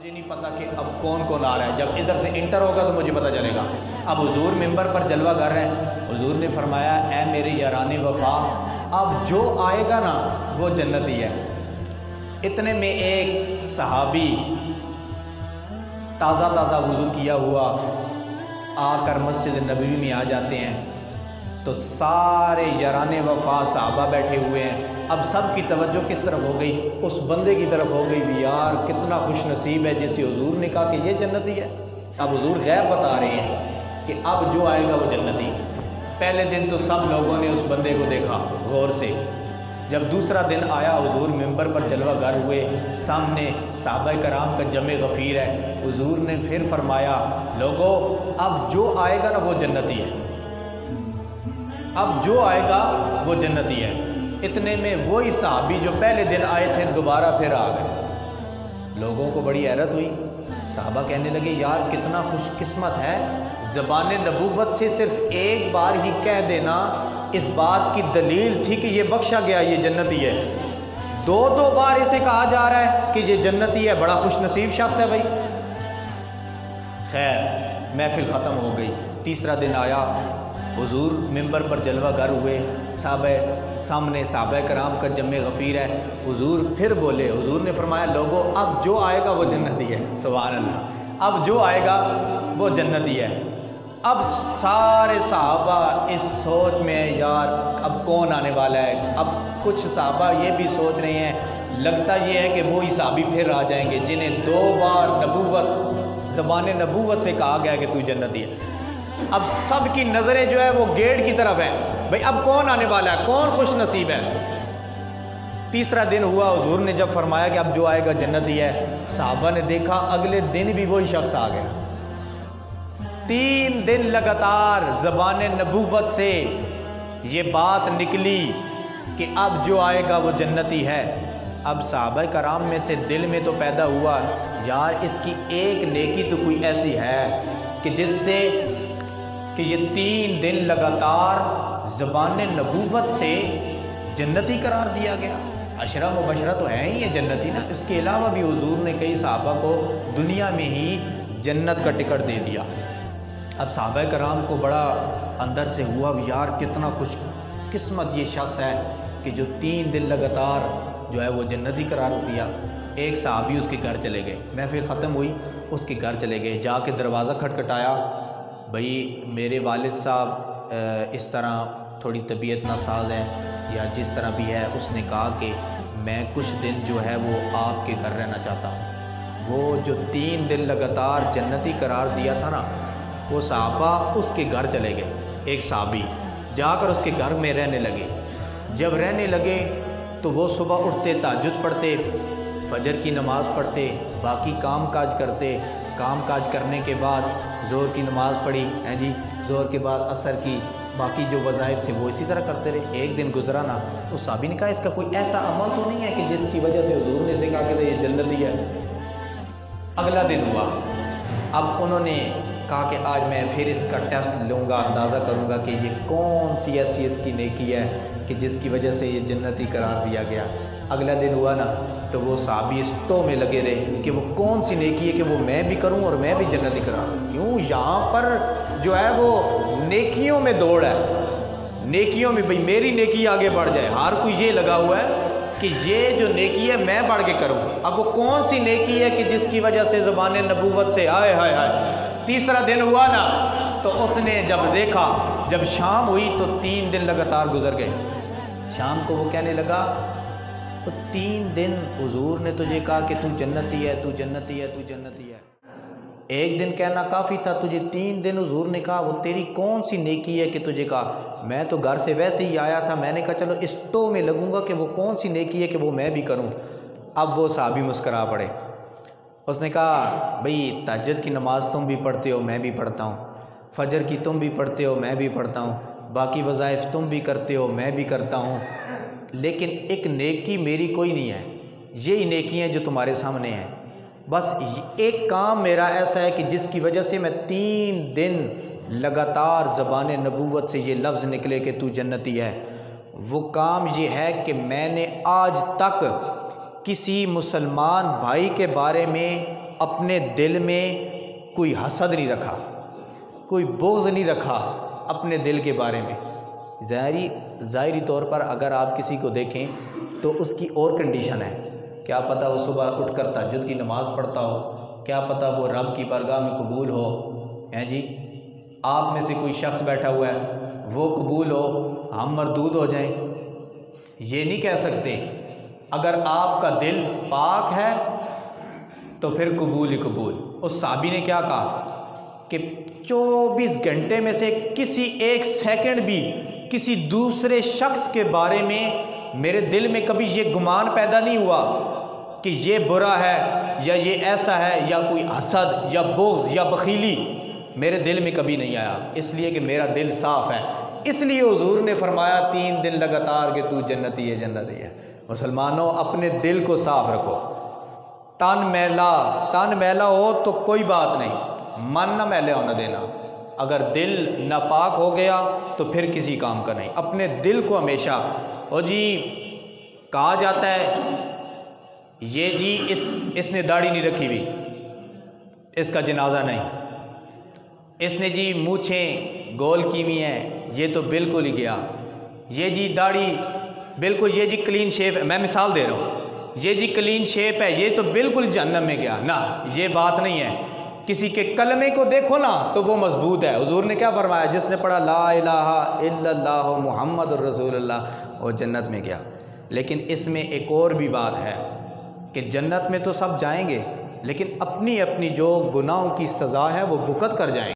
مجھے نہیں پتا کہ اب کون کون آ رہا ہے، جب ادھر سے انٹر ہوگا تو مجھے پتہ چلے گا۔ اب حضور ممبر پر جلوہ گر ہیں، حضور نے فرمایا اے میرے یاران وفا، اب جو آئے گا نا وہ جنتی ہے۔ اتنے میں ایک صحابی تازہ وضو کیا ہوا آ کر مسجد نبوی میں آ جاتے ہیں، تو سارے یاران وفا صحابہ بیٹھے ہوئے ہیں۔ اب سب کی توجہ کس طرف ہو گئی؟ اس بندے کی طرف ہو گئی بھی یار کتنا خوش نصیب ہے جسے حضور نے کہا کہ یہ جنتی ہے۔ اب حضور غیب بتا رہے ہیں کہ اب جو آئے گا وہ جنتی۔ پہلے دن تو سب لوگوں نے اس بندے کو دیکھا غور سے، جب دوسرا دن آیا حضور ممبر پر جلوہ گر ہوئے، سامنے صحابہ کرام کا جمع غفیر ہے، حضور نے پھر فرمایا لوگو اب جو آئے گا نا وہ جنتی ہے، اب جو آئے گا وہ جنتی ہے۔ اتنے میں وہی صحابی جو پہلے دن آئے تھے دوبارہ پھر آ گئے۔ لوگوں کو بڑی حیرت ہوئی، صحابہ کہنے لگے یار کتنا خوش قسمت ہے، زبان نبوت سے صرف ایک بار ہی کہہ دینا اس بات کی دلیل تھی کہ یہ بخشا گیا، یہ جنتی ہے۔ دو بار اسے کہا جا رہا ہے کہ یہ جنتی ہے، بڑا خوش نصیب شخص ہے بھائی۔ خیر محفل ختم ہو گئی، تیسرا دن آیا، حضور ممبر پر جلوہ گر ہوئے، سامنے صحابہ کرام کا جمع غفیر ہے، حضور پھر بولے، حضور نے فرمایا لوگو اب جو آئے گا وہ جنتی ہے۔ سبحان اللہ، اب جو آئے گا وہ جنتی ہے۔ اب سارے صحابہ اس سوچ میں ہیں یار اب کون آنے والا ہے۔ اب کچھ صحابہ یہ بھی سوچ رہے ہیں لگتا یہ ہے کہ وہی صحابی پھر آ جائیں گے جنہیں 2 بار زبان نبوت سے کہا گیا کہ تو جنتی ہے۔ اب سب کی نظریں جو ہے وہ گیٹ کی طرف ہیں، بھئی اب کون آنے والا ہے، کون خوش نصیب ہے۔ تیسرا دن ہوا، حضور نے جب فرمایا کہ اب جو آئے گا جنتی ہے، صحابہ نے دیکھا اگلے دن بھی وہی شخص آ گیا۔ 3 دن لگاتار زبان نبوت سے یہ بات نکلی کہ اب جو آئے گا وہ جنتی ہے۔ اب صحابہ کرام میں سے دل میں تو پیدا ہوا یار اس کی ایک نیکی تو کوئی ایسی ہے کہ جس سے کہ یہ 3 دن لگاتار زبان نبوت سے جنتی قرار دیا گیا۔ عشرہ مبشرہ تو ہے ہی یہ جنتی نا، اس کے علاوہ بھی حضور نے کئی صحابہ کو دنیا میں ہی جنت کا ٹکٹ دے دیا۔ اب صحابہ کرام کو بڑا اندر سے ہوا یار کتنا خوش قسمت یہ شخص ہے کہ جو 3 دن لگاتار جو ہے وہ جنتی قرار دیا۔ ایک صحابی اس کے گھر چلے گئے، محفل ختم ہوئی، اس کے گھر چلے گئے، جا کے دروازہ کھٹکھٹایا، بھئی میرے والد صاحب اس طرح تھوڑی طبیعت ناساز ہے یا جس طرح بھی ہے، اس نے کہا کہ میں کچھ دن جو ہے وہ آپ کے گھر رہنا چاہتا ہوں۔ وہ جو 3 دن لگاتار جنتی قرار دیا تھا نا، وہ صحابہ اس کے گھر چلے گئے، ایک صحابی جا کر اس کے گھر میں رہنے لگے۔ جب رہنے لگے تو وہ صبح اٹھتے، تہجد پڑھتے، فجر کی نماز پڑھتے، باقی کام کاج کرتے، کام کاج کرنے کے بعد ظہر کی نماز پڑھی، جی ظہر کے بعد عصر کی، باقی جو وظائف تھے وہ اسی طرح کرتے رہے۔ ایک دن گزرا نا، اس صحابی نے کہا اس کا کوئی ایسا عمل تو نہیں ہے کہ جس کی وجہ سے حضور نے سے کہا کہ یہ جنتی ہے۔ اگلا دن ہوا، اب انہوں نے کہا کہ آج میں پھر اس کا ٹیسٹ لوں گا، اندازہ کروں گا کہ یہ کون سی ایسی اس کی نیکی ہے کہ جس کی وجہ سے یہ جنتی قرار دیا گیا۔ اگلا دن ہوا نا تو وہ صحابی اس تو میں لگے رہے کہ وہ کون سی نیکی ہے کہ وہ میں بھی کروں اور میں بھی جنتی قرار دوں۔ کیوں یہاں پر جو ہے وہ نیکیوں میں دوڑ ہے، نیکیوں میں بھئی میری نیکی آگے بڑھ جائے، ہر کوئی یہ لگا ہوا ہے کہ یہ جو نیکی ہے میں بڑھ کے کروں۔ اب وہ کون سی نیکی ہے کہ جس کی وجہ سے زبان نبوت سے آئے ہائے ہائے۔ تیسرا دن ہوا نا تو اس نے جب دیکھا، جب شام ہوئی تو 3 دن لگاتار گزر گئے۔ شام کو وہ کہنے لگا تو 3 دن حضور نے تجھے کہا کہ تو جنتی ہے، تو جنتی ہے، تو جنتی ہے۔ ایک دن کہنا کافی تھا، تجھے 3 دن حضور نے کہا، وہ تیری کون سی نیکی ہے کہ تجھے کہا؟ میں تو گھر سے ویسے ہی آیا تھا، میں نے کہا چلو اس تو میں لگوں گا کہ وہ کون سی نیکی ہے کہ وہ میں بھی کروں۔ اب وہ صحابی مسکرا پڑے، اس نے کہا بھئی تہجد کی نماز تم بھی پڑھتے ہو، میں بھی پڑھتا ہوں، فجر کی تم بھی پڑھتے ہو، میں بھی پڑھتا ہوں، باقی وظائف تم بھی کرتے ہو، میں بھی کرتا ہوں، لیکن ایک نیکی میری کوئی نہیں ہے، یہی نیکی ہیں جو تمہارے سامنے ہیں۔ بس ایک کام میرا ایسا ہے کہ جس کی وجہ سے میں 3 دن لگاتار زبان نبوت سے یہ لفظ نکلے کہ تو جنتی ہے، وہ کام یہ ہے کہ میں نے آج تک کسی مسلمان بھائی کے بارے میں اپنے دل میں کوئی حسد نہیں رکھا، کوئی بغض نہیں رکھا اپنے دل کے بارے میں۔ ظاہری طور پر اگر آپ کسی کو دیکھیں تو اس کی اور کنڈیشن ہے، کیا پتہ وہ صبح اٹھ کر تہجد کی نماز پڑھتا ہو، کیا پتہ وہ رب کی بارگاہ میں قبول ہو، ہیں جی۔ آپ میں سے کوئی شخص بیٹھا ہوا ہے، وہ قبول ہو، ہم مردود ہو جائیں، یہ نہیں کہہ سکتے۔ اگر آپ کا دل پاک ہے تو پھر قبول ہی قبول۔ اس صحابی نے کیا کہا کہ 24 گھنٹے میں سے کسی ایک سیکنڈ بھی کسی دوسرے شخص کے بارے میں میرے دل میں کبھی یہ گمان پیدا نہیں ہوا کہ یہ برا ہے یا یہ ایسا ہے یا کوئی حسد یا بغض یا بخیلی میرے دل میں کبھی نہیں آیا، اس لیے کہ میرا دل صاف ہے۔ اس لیے حضور نے فرمایا 3 دن لگاتار کہ تو جنتی ہے جنتی ہے۔ مسلمانوں اپنے دل کو صاف رکھو، تن میلا ہو تو کوئی بات نہیں، من نہ میلے ہونے دینا۔ اگر دل ناپاک ہو گیا تو پھر کسی کام کا نہیں۔ اپنے دل کو ہمیشہ جی کہا جاتا ہے یہ جی اس نے داڑھی نہیں رکھی ہوئی، اس کا جنازہ نہیں، اس نے جی مونچھیں گول کی ہوئی ہیں، یہ تو بالکل ہی گیا، یہ جی داڑھی بالکل، یہ جی کلین شیپ ہے، میں مثال دے رہا ہوں، یہ جی کلین شیپ ہے، یہ تو بالکل جہنم میں گیا نا، یہ بات نہیں ہے۔ کسی کے کلمے کو دیکھو نا تو وہ مضبوط ہے۔ حضور نے کیا فرمایا؟ جس نے پڑھا لا الہ الا اللہ محمد الرسول اللہ وہ جنت میں گیا۔ لیکن اس میں ایک اور بھی بات ہے کہ جنت میں تو سب جائیں گے، لیکن اپنی اپنی جو گناہوں کی سزا ہے وہ بھگت کر جائیں گے۔